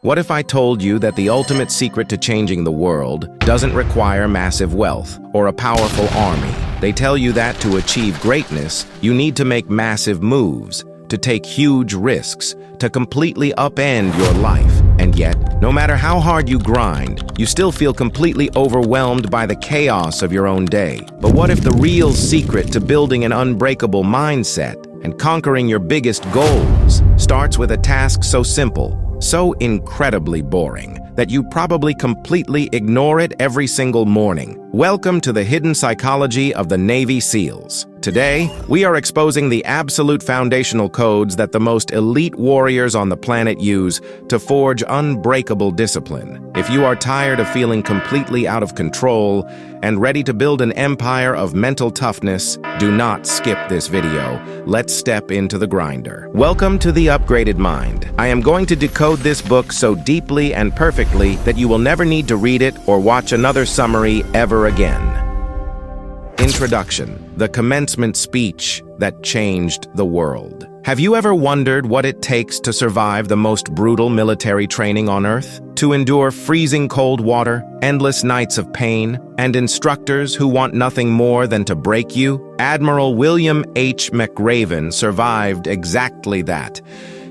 What if I told you that the ultimate secret to changing the world doesn't require massive wealth or a powerful army? They tell you that to achieve greatness, you need to make massive moves, to take huge risks, to completely upend your life. And yet, no matter how hard you grind, you still feel completely overwhelmed by the chaos of your own day. But what if the real secret to building an unbreakable mindset and conquering your biggest goals starts with a task so simple, so incredibly boring, that you probably completely ignore it every single morning? Welcome to the hidden psychology of the Navy SEALs. Today, we are exposing the absolute foundational codes that the most elite warriors on the planet use to forge unbreakable discipline. If you are tired of feeling completely out of control and ready to build an empire of mental toughness, do not skip this video. Let's step into the grinder. Welcome to the Upgraded Mind. I am going to decode this book so deeply and perfectly that you will never need to read it or watch another summary ever again. Introduction: the commencement speech that changed the world. Have you ever wondered what it takes to survive the most brutal military training on Earth? To endure freezing cold water, endless nights of pain, and instructors who want nothing more than to break you? Admiral William H. McRaven survived exactly that.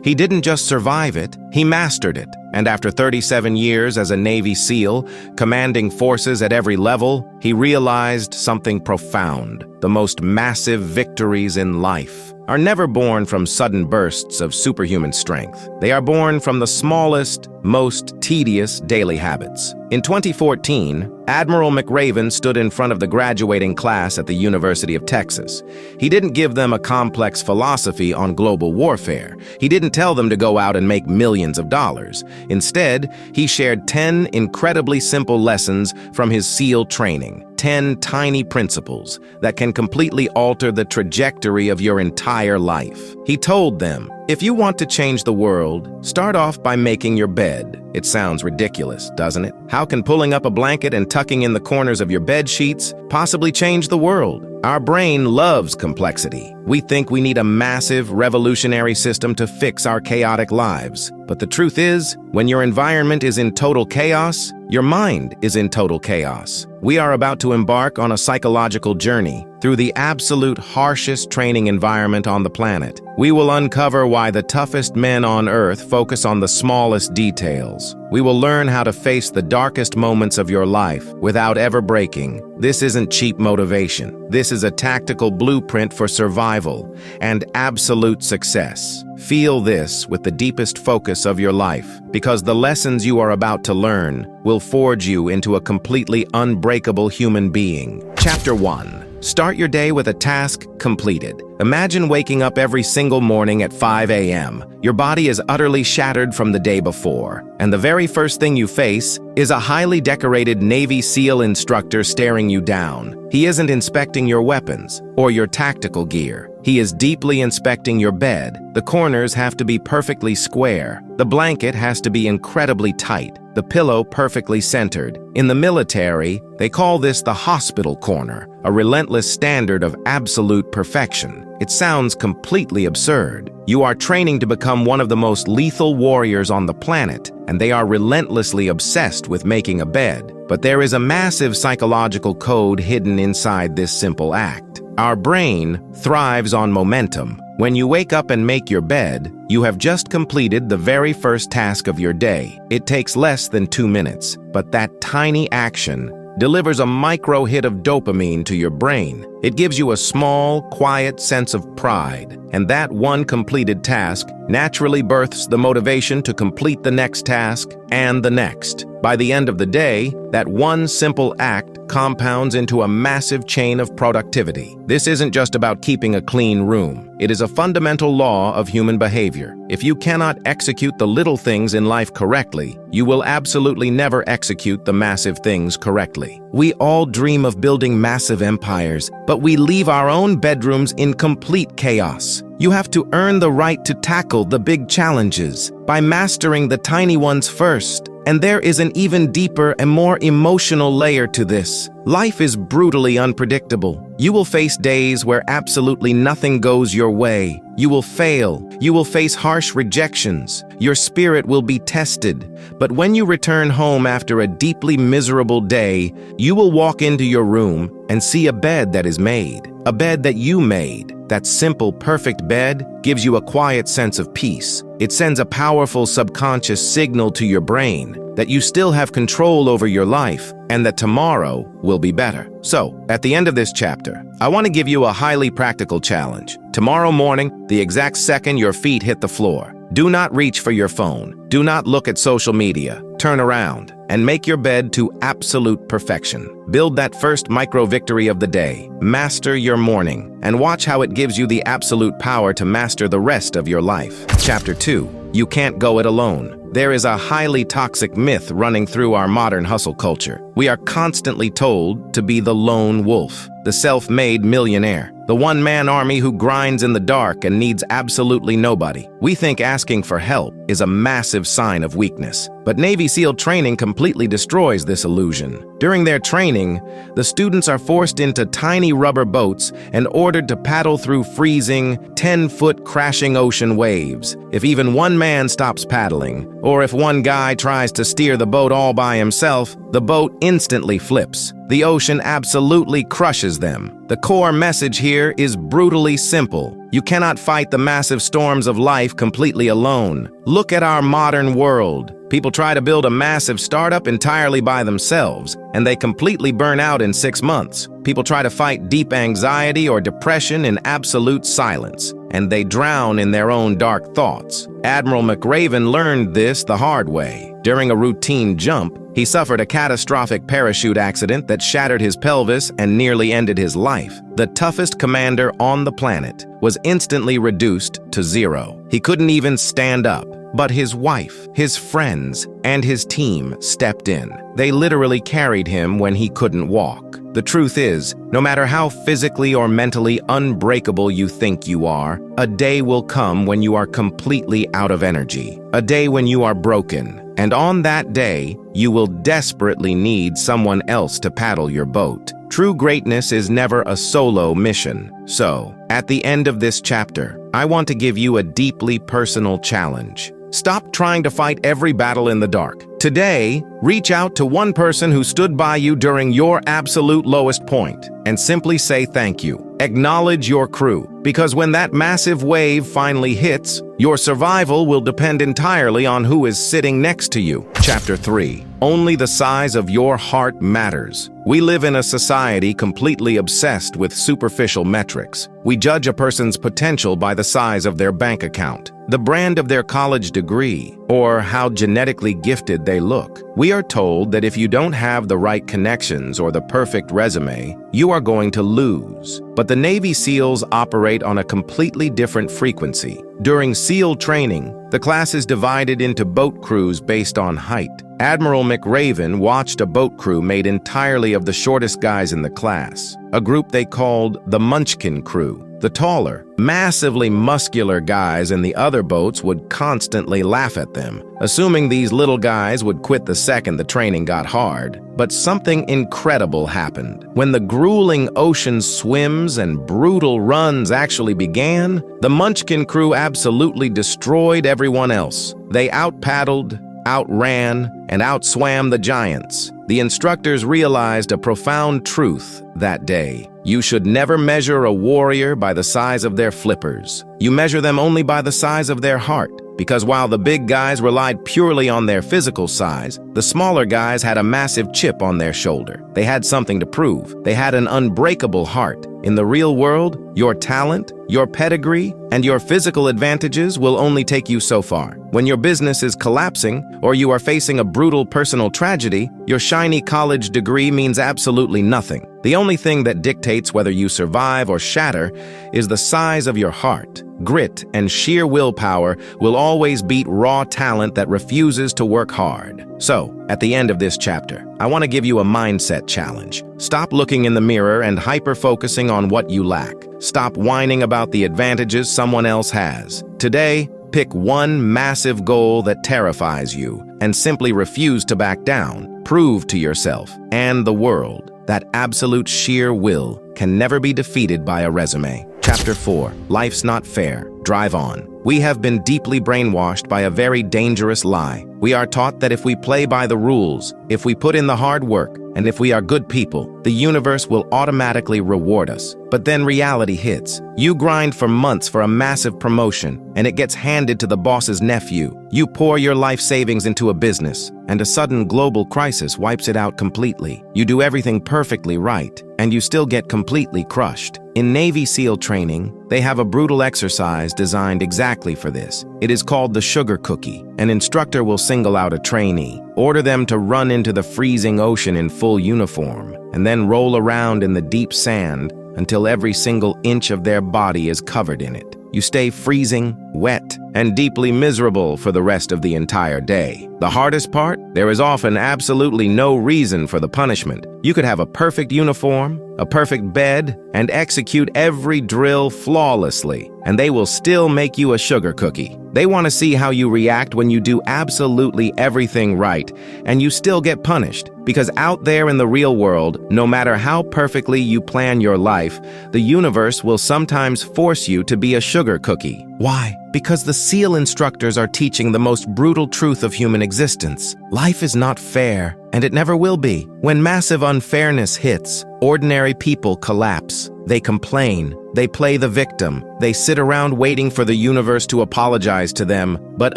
He didn't just survive it, he mastered it. And after 37 years as a Navy SEAL, commanding forces at every level, he realized something profound. The most massive victories in life are never born from sudden bursts of superhuman strength. They are born from the smallest, most tedious daily habits. In 2014, Admiral McRaven stood in front of the graduating class at the University of Texas. He didn't give them a complex philosophy on global warfare. He didn't tell them to go out and make millions of dollars. Instead, he shared 10 incredibly simple lessons from his SEAL training. 10 tiny principles that can completely alter the trajectory of your entire life. He told them, if you want to change the world, start off by making your bed. It sounds ridiculous, doesn't it? How can pulling up a blanket and tucking in the corners of your bed sheets possibly change the world? Our brain loves complexity. We think we need a massive, revolutionary system to fix our chaotic lives. But the truth is, when your environment is in total chaos, your mind is in total chaos. We are about to embark on a psychological journey through the absolute harshest training environment on the planet. We will uncover why the toughest men on Earth focus on the smallest details. We will learn how to face the darkest moments of your life without ever breaking. This isn't cheap motivation. This is a tactical blueprint for survival and absolute success. Feel this with the deepest focus of your life, because the lessons you are about to learn will forge you into a completely unbreakable human being. Chapter 1. Start your day with a task completed. Imagine waking up every single morning at 5 a.m. Your body is utterly shattered from the day before, and the very first thing you face is a highly decorated Navy SEAL instructor staring you down. He isn't inspecting your weapons or your tactical gear. He is deeply inspecting your bed. The corners have to be perfectly square. The blanket has to be incredibly tight. The pillow perfectly centered. In the military, they call this the hospital corner, a relentless standard of absolute perfection. It sounds completely absurd. You are training to become one of the most lethal warriors on the planet, and they are relentlessly obsessed with making a bed. But there is a massive psychological code hidden inside this simple act. Our brain thrives on momentum. When you wake up and make your bed, you have just completed the very first task of your day. It takes less than 2 minutes, but that tiny action delivers a micro hit of dopamine to your brain. It gives you a small, quiet sense of pride, and that one completed task naturally births the motivation to complete the next task and the next. By the end of the day, that one simple act compounds into a massive chain of productivity. This isn't just about keeping a clean room. It is a fundamental law of human behavior. If you cannot execute the little things in life correctly, you will absolutely never execute the massive things correctly. We all dream of building massive empires, but we leave our own bedrooms in complete chaos. You have to earn the right to tackle the big challenges by mastering the tiny ones first. And there is an even deeper and more emotional layer to this. Life is brutally unpredictable. You will face days where absolutely nothing goes your way. You will fail. You will face harsh rejections. Your spirit will be tested. But when you return home after a deeply miserable day, you will walk into your room and see a bed that is made. A bed that you made. That simple, perfect bed gives you a quiet sense of peace. It sends a powerful subconscious signal to your brain that you still have control over your life and that tomorrow will be better. So, at the end of this chapter, I want to give you a highly practical challenge. Tomorrow morning, the exact second your feet hit the floor, do not reach for your phone. Do not look at social media. Turn around and make your bed to absolute perfection. Build that first micro-victory of the day. Master your morning and watch how it gives you the absolute power to master the rest of your life. Chapter 2. You can't go it alone. There is a highly toxic myth running through our modern hustle culture. We are constantly told to be the lone wolf, the self-made millionaire, the one-man army who grinds in the dark and needs absolutely nobody. We think asking for help is a massive sign of weakness, but Navy SEAL training completely destroys this illusion. During their training, the students are forced into tiny rubber boats and ordered to paddle through freezing, 10-foot crashing ocean waves. If even one man stops paddling, or if one guy tries to steer the boat all by himself, the boat instantly flips. The ocean absolutely crushes them. The core message here is brutally simple. You cannot fight the massive storms of life completely alone. Look at our modern world. People try to build a massive startup entirely by themselves, and they completely burn out in 6 months. People try to fight deep anxiety or depression in absolute silence, and they drown in their own dark thoughts. Admiral McRaven learned this the hard way. During a routine jump, he suffered a catastrophic parachute accident that shattered his pelvis and nearly ended his life. The toughest commander on the planet was instantly reduced to zero. He couldn't even stand up. But his wife, his friends, and his team stepped in. They literally carried him when he couldn't walk. The truth is, no matter how physically or mentally unbreakable you think you are, a day will come when you are completely out of energy. A day when you are broken. And on that day, you will desperately need someone else to paddle your boat. True greatness is never a solo mission. So, at the end of this chapter, I want to give you a deeply personal challenge. Stop trying to fight every battle in the dark. Today, reach out to one person who stood by you during your absolute lowest point and simply say thank you. Acknowledge your crew, because when that massive wave finally hits, your survival will depend entirely on who is sitting next to you. Chapter 3. Only the size of your heart matters. We live in a society completely obsessed with superficial metrics. We judge a person's potential by the size of their bank account, the brand of their college degree, or how genetically gifted they look. We are told that if you don't have the right connections or the perfect resume, you are going to lose. But the Navy SEALs operate on a completely different frequency. During SEAL training, the class is divided into boat crews based on height. Admiral McRaven watched a boat crew made entirely of the shortest guys in the class, a group they called the Munchkin Crew. The taller, massively muscular guys in the other boats would constantly laugh at them, assuming these little guys would quit the second the training got hard. But something incredible happened. When the grueling ocean swims and brutal runs actually began, the Munchkin Crew absolutely destroyed everyone else. They out-paddled, outran, and outswam the giants. The instructors realized a profound truth that day. You should never measure a warrior by the size of their flippers. You measure them only by the size of their heart. Because while the big guys relied purely on their physical size, the smaller guys had a massive chip on their shoulder. They had something to prove. They had an unbreakable heart. In the real world, your talent, your pedigree, and your physical advantages will only take you so far. When your business is collapsing, or you are facing a brutal personal tragedy, your shiny college degree means absolutely nothing. The only thing that dictates whether you survive or shatter is the size of your heart. Grit and sheer willpower will always beat raw talent that refuses to work hard. So, at the end of this chapter, I want to give you a mindset challenge. Stop looking in the mirror and hyper-focusing on what you lack. Stop whining about the advantages someone else has. Today, pick one massive goal that terrifies you. and simply refuse to back down. Prove to yourself and the world that absolute sheer will can never be defeated by a resume. Chapter 4. Life's not fair. Drive on. We have been deeply brainwashed by a very dangerous lie. We are taught that if we play by the rules, if we put in the hard work, and if we are good people, the universe will automatically reward us. But then reality hits. You grind for months for a massive promotion, and it gets handed to the boss's nephew. You pour your life savings into a business, and a sudden global crisis wipes it out completely. You do everything perfectly right, and you still get completely crushed. In Navy SEAL training, they have a brutal exercise designed exactly for this. It is called the sugar cookie. An instructor will single out a trainee, order them to run into the freezing ocean in full uniform, and then roll around in the deep sand until every single inch of their body is covered in it. You stay freezing, wet, and deeply miserable for the rest of the entire day. The hardest part? There is often absolutely no reason for the punishment. You could have a perfect uniform, a perfect bed, and execute every drill flawlessly, and they will still make you a sugar cookie. They want to see how you react when you do absolutely everything right, and you still get punished. Because out there in the real world, no matter how perfectly you plan your life, the universe will sometimes force you to be a sugar cookie. Why? Because the SEAL instructors are teaching the most brutal truth of human existence. Life is not fair, and it never will be. When massive unfairness hits, ordinary people collapse. They complain. They play the victim. They sit around waiting for the universe to apologize to them. But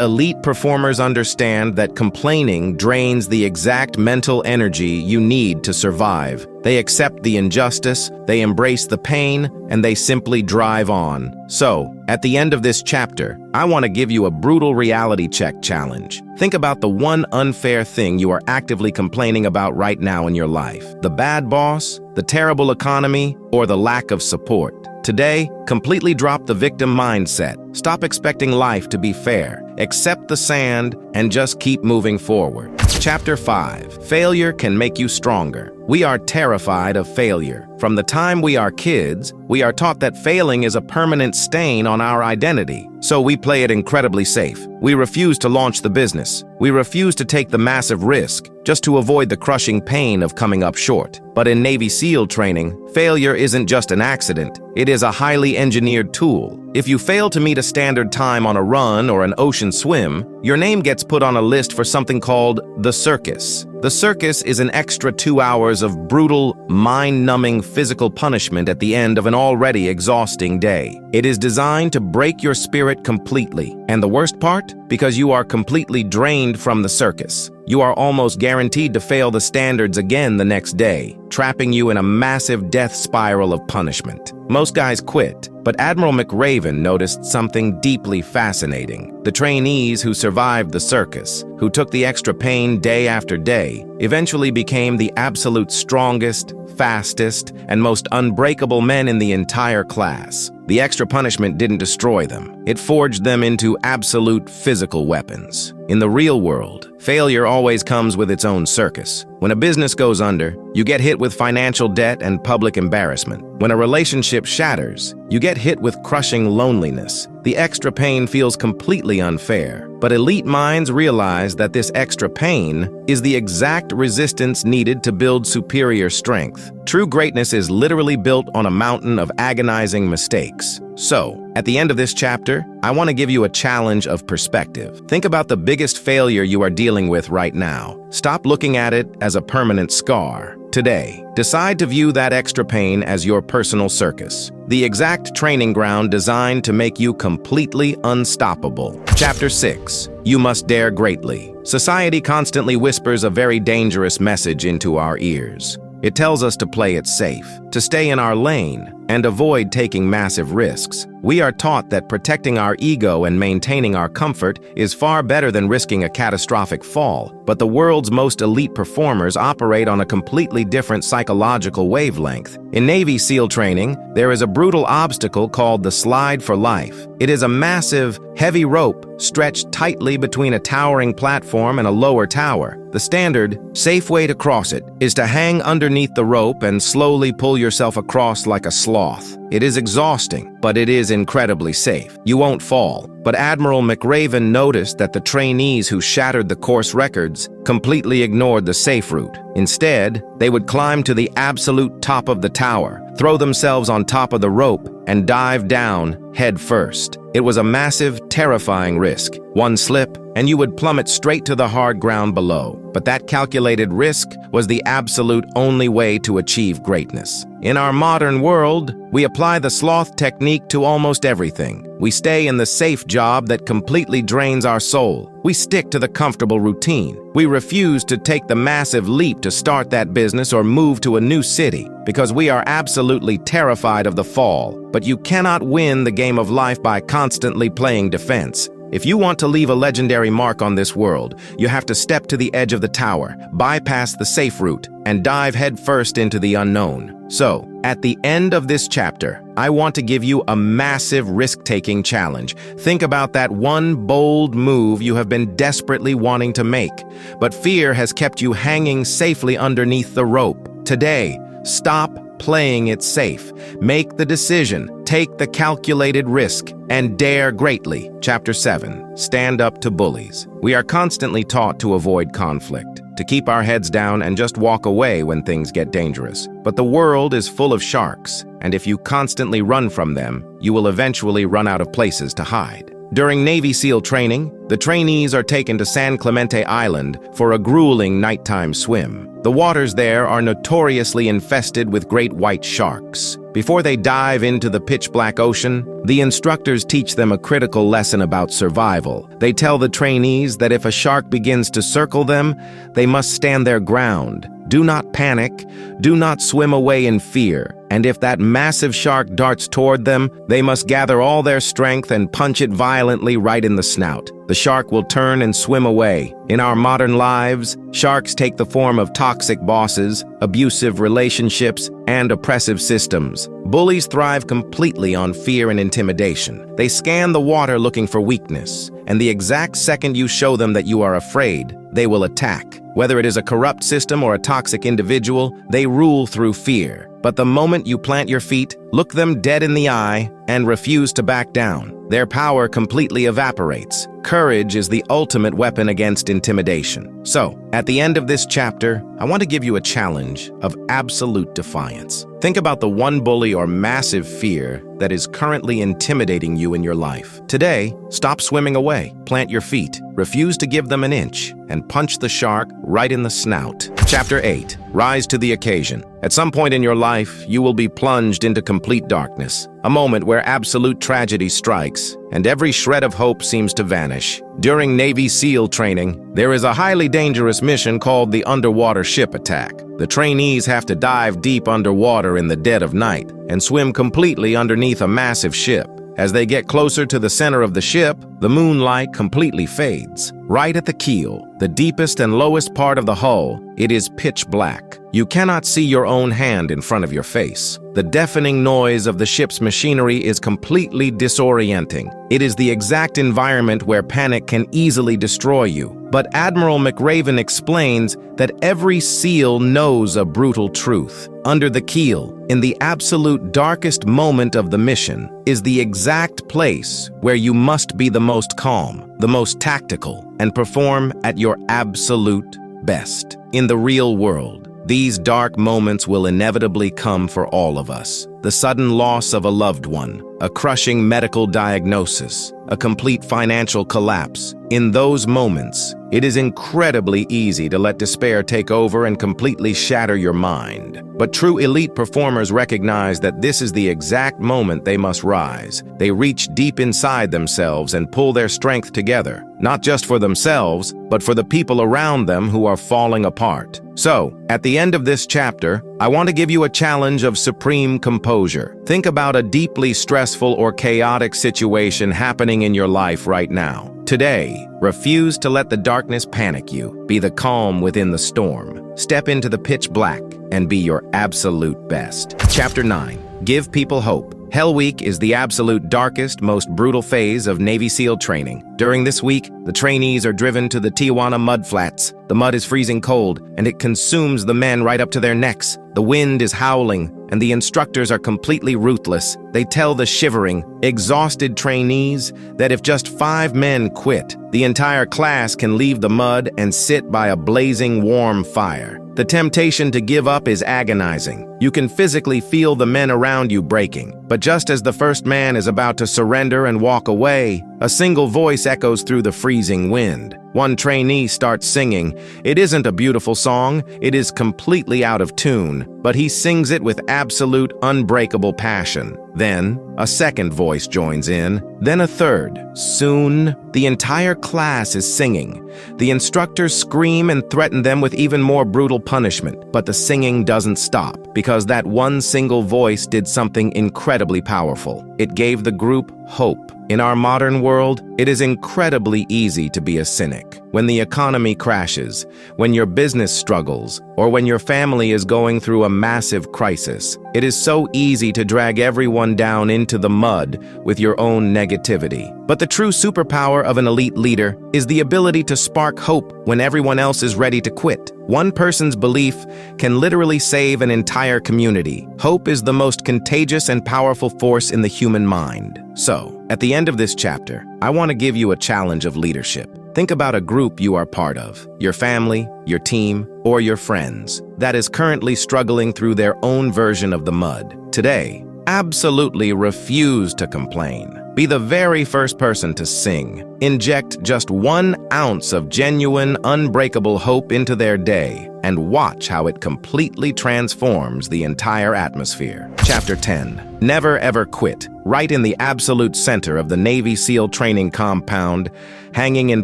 elite performers understand that complaining drains the exact mental energy you need to survive. They accept the injustice, they embrace the pain, and they simply drive on. So, at the end of this chapter, I want to give you a brutal reality check challenge. Think about the one unfair thing you are actively complaining about right now in your life. The bad boss, the terrible economy, or the lack of support. Today, completely drop the victim mindset. Stop expecting life to be fair. Accept the sand and just keep moving forward. Chapter 5. Failure can make you stronger. We are terrified of failure. From the time we are kids, we are taught that failing is a permanent stain on our identity. So we play it incredibly safe. We refuse to launch the business. We refuse to take the massive risk, just to avoid the crushing pain of coming up short. But in Navy SEAL training, failure isn't just an accident. It is a highly engineered tool. If you fail to meet a standard time on a run or an ocean swim, your name gets put on a list for something called the circus. The circus is an extra 2 hours of brutal, mind-numbing physical punishment at the end of an already exhausting day. It is designed to break your spirit completely. And the worst part? Because you are completely drained from the circus. You are almost guaranteed to fail the standards again the next day, trapping you in a massive death spiral of punishment. Most guys quit, but Admiral McRaven noticed something deeply fascinating. The trainees who survived the circus, who took the extra pain day after day, eventually became the absolute strongest, fastest, and most unbreakable men in the entire class. The extra punishment didn't destroy them. It forged them into absolute physical weapons. In the real world, failure always comes with its own circus. When a business goes under, you get hit with financial debt and public embarrassment. When a relationship shatters, you get hit with crushing loneliness. The extra pain feels completely unfair, but elite minds realize that this extra pain is the exact resistance needed to build superior strength. True greatness is literally built on a mountain of agonizing mistakes. So, at the end of this chapter, I want to give you a challenge of perspective. Think about the biggest failure you are dealing with right now. Stop looking at it as a permanent scar. Today, decide to view that extra pain as your personal circus, the exact training ground designed to make you completely unstoppable. Chapter 6. You must dare greatly. Society constantly whispers a very dangerous message into our ears. It tells us to play it safe, to stay in our lane, and avoid taking massive risks. We are taught that protecting our ego and maintaining our comfort is far better than risking a catastrophic fall, but the world's most elite performers operate on a completely different psychological wavelength. In Navy SEAL training, there is a brutal obstacle called the slide for life. It is a massive, heavy rope stretched tightly between a towering platform and a lower tower. The standard, safe way to cross it is to hang underneath the rope and slowly pull yourself across like a sloth. It is exhausting, but it is is incredibly safe. You won't fall. But Admiral McRaven noticed that the trainees who shattered the course records completely ignored the safe route. Instead, they would climb to the absolute top of the tower, throw themselves on top of the rope, and dive down head first. It was a massive, terrifying risk. One slip, and you would plummet straight to the hard ground below. But that calculated risk was the absolute only way to achieve greatness. In our modern world, we apply the sloth technique to almost everything. We stay in the safe job that completely drains our soul. We stick to the comfortable routine. We refuse to take the massive leap to start that business or move to a new city because we are absolutely terrified of the fall. But you cannot win the game of life by constantly playing defense. If you want to leave a legendary mark on this world, you have to step to the edge of the tower, bypass the safe route, and dive headfirst into the unknown. So, at the end of this chapter, I want to give you a massive risk-taking challenge. Think about that one bold move you have been desperately wanting to make, but fear has kept you hanging safely underneath the rope. Today, stop playing it safe. Make the decision, take the calculated risk, and dare greatly. Chapter 7. Stand up to bullies. We are constantly taught to avoid conflict, to keep our heads down and just walk away when things get dangerous. But the world is full of sharks, and if you constantly run from them, you will eventually run out of places to hide. During Navy SEAL training, the trainees are taken to San Clemente Island for a grueling nighttime swim. The waters there are notoriously infested with great white sharks. Before they dive into the pitch-black ocean, the instructors teach them a critical lesson about survival. They tell the trainees that if a shark begins to circle them, they must stand their ground. Do not panic, do not swim away in fear, and if that massive shark darts toward them, they must gather all their strength and punch it violently right in the snout. The shark will turn and swim away. In our modern lives, sharks take the form of toxic bosses, abusive relationships, and oppressive systems. Bullies thrive completely on fear and intimidation. They scan the water looking for weakness, and the exact second you show them that you are afraid, they will attack. Whether it is a corrupt system or a toxic individual, they rule through fear. But the moment you plant your feet, look them dead in the eye, and refuse to back down, their power completely evaporates. Courage is the ultimate weapon against intimidation. So, at the end of this chapter, I want to give you a challenge of absolute defiance. Think about the one bully or massive fear that is currently intimidating you in your life. Today, stop swimming away, plant your feet, refuse to give them an inch, and punch the shark right in the snout. Chapter 8. Rise to the occasion. At some point in your life, you will be plunged into complete darkness, a moment where absolute tragedy strikes, and every shred of hope seems to vanish. During Navy SEAL training, there is a highly dangerous mission called the underwater ship attack. The trainees have to dive deep underwater in the dead of night and swim completely underneath a massive ship. As they get closer to the center of the ship, the moonlight completely fades. Right at the keel, the deepest and lowest part of the hull, it is pitch black. You cannot see your own hand in front of your face. The deafening noise of the ship's machinery is completely disorienting. It is the exact environment where panic can easily destroy you. But Admiral McRaven explains that every SEAL knows a brutal truth. Under the keel, in the absolute darkest moment of the mission, is the exact place where you must be the most calm, the most tactical, and perform at your absolute best. In the real world, these dark moments will inevitably come for all of us. The sudden loss of a loved one, a crushing medical diagnosis, a complete financial collapse. In those moments, it is incredibly easy to let despair take over and completely shatter your mind. But true elite performers recognize that this is the exact moment they must rise. They reach deep inside themselves and pull their strength together, not just for themselves, but for the people around them who are falling apart. So, at the end of this chapter, I want to give you a challenge of supreme composure. Think about a deeply stressful or chaotic situation happening in your life right now. Today, refuse to let the darkness panic you. Be the calm within the storm. Step into the pitch black and be your absolute best. Chapter 9. Give people hope. Hell Week is the absolute darkest, most brutal phase of Navy SEAL training. During this week, the trainees are driven to the Tijuana mud flats. The mud is freezing cold, and it consumes the men right up to their necks. The wind is howling, and the instructors are completely ruthless. They tell the shivering, exhausted trainees that if just 5 men quit, the entire class can leave the mud and sit by a blazing warm fire. The temptation to give up is agonizing. You can physically feel the men around you breaking. But just as the first man is about to surrender and walk away, a single voice echoes through the freezing wind. One trainee starts singing. It isn't a beautiful song, it is completely out of tune, but he sings it with absolute, unbreakable passion. Then, a second voice joins in, then a third. Soon, the entire class is singing. The instructors scream and threaten them with even more brutal punishment, but the singing doesn't stop, because that one single voice did something incredibly powerful. It gave the group hope. In our modern world, it is incredibly easy to be a cynic. When the economy crashes, when your business struggles, or when your family is going through a massive crisis, it is so easy to drag everyone down into the mud with your own negativity. But the true superpower of an elite leader is the ability to spark hope when everyone else is ready to quit. One person's belief can literally save an entire community. Hope is the most contagious and powerful force in the human mind. So, at the end of this chapter, I want to give you a challenge of leadership. Think about a group you are part of, your family, your team, or your friends, that is currently struggling through their own version of the mud. Today, absolutely refuse to complain. Be the very first person to sing. Inject just 1 ounce of genuine, unbreakable hope into their day, and watch how it completely transforms the entire atmosphere. Chapter 10. Never ever quit. Right in the absolute center of the Navy SEAL training compound, hanging in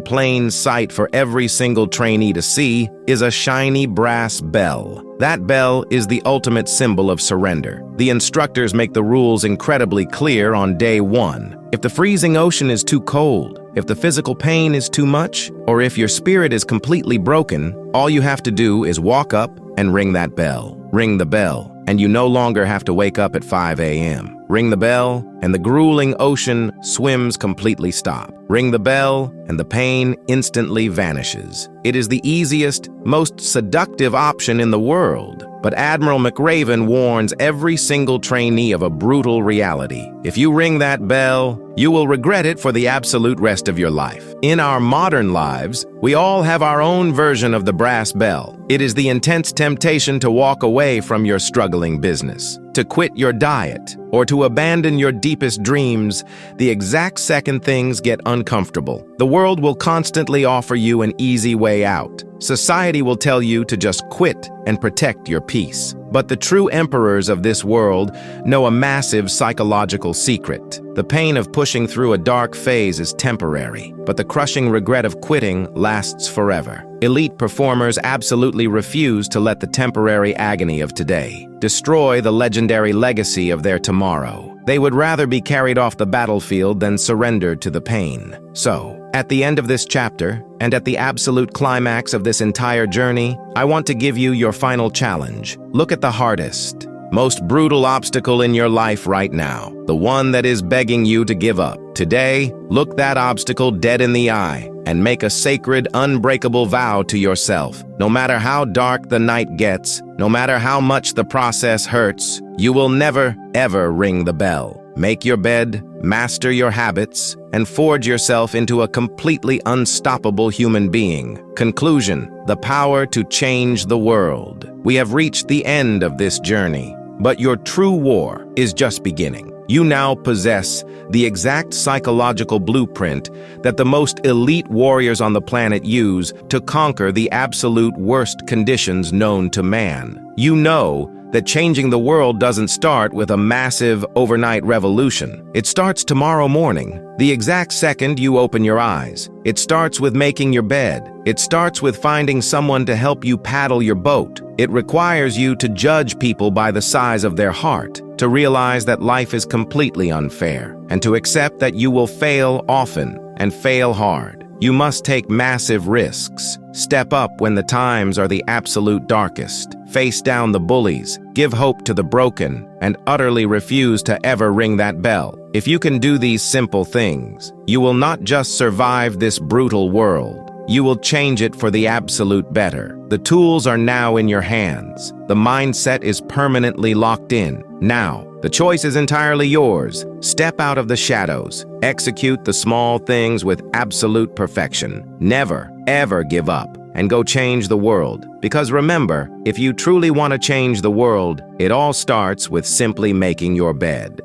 plain sight for every single trainee to see, is a shiny brass bell. That bell is the ultimate symbol of surrender. The instructors make the rules incredibly clear on day 1. If the freezing ocean is too cold, if the physical pain is too much, or if your spirit is completely broken, all you have to do is walk up and ring that bell. Ring the bell, and you no longer have to wake up at 5 a.m. Ring the bell, and the grueling ocean swims completely stop. Ring the bell, and the pain instantly vanishes. It is the easiest, most seductive option in the world. But Admiral McRaven warns every single trainee of a brutal reality. If you ring that bell, you will regret it for the absolute rest of your life. In our modern lives, we all have our own version of the brass bell. It is the intense temptation to walk away from your struggling business, to quit your diet, or to abandon your deepest dreams the exact second things get uncomfortable. The world will constantly offer you an easy way out. Society will tell you to just quit and protect your peace. But the true emperors of this world know a massive psychological secret. The pain of pushing through a dark phase is temporary, but the crushing regret of quitting lasts forever. Elite performers absolutely refuse to let the temporary agony of today destroy the legendary legacy of their tomorrow. They would rather be carried off the battlefield than surrendered to the pain. So, at the end of this chapter, and at the absolute climax of this entire journey, I want to give you your final challenge. Look at the hardest, most brutal obstacle in your life right now, the one that is begging you to give up. Today, look that obstacle dead in the eye and make a sacred, unbreakable vow to yourself. No matter how dark the night gets, no matter how much the process hurts, you will never, ever ring the bell. Make your bed, master your habits, and forge yourself into a completely unstoppable human being. Conclusion: the power to change the world. We have reached the end of this journey, but your true war is just beginning. You now possess the exact psychological blueprint that the most elite warriors on the planet use to conquer the absolute worst conditions known to man. You know that changing the world doesn't start with a massive overnight revolution. It starts tomorrow morning, the exact second you open your eyes. It starts with making your bed. It starts with finding someone to help you paddle your boat. It requires you to judge people by the size of their heart, to realize that life is completely unfair, and to accept that you will fail often and fail hard. You must take massive risks, step up when the times are the absolute darkest, face down the bullies, give hope to the broken, and utterly refuse to ever ring that bell. If you can do these simple things, you will not just survive this brutal world, you will change it for the absolute better. The tools are now in your hands. The mindset is permanently locked in. Now, the choice is entirely yours. Step out of the shadows. Execute the small things with absolute perfection. Never, ever give up. And go change the world. Because remember, if you truly want to change the world, it all starts with simply making your bed.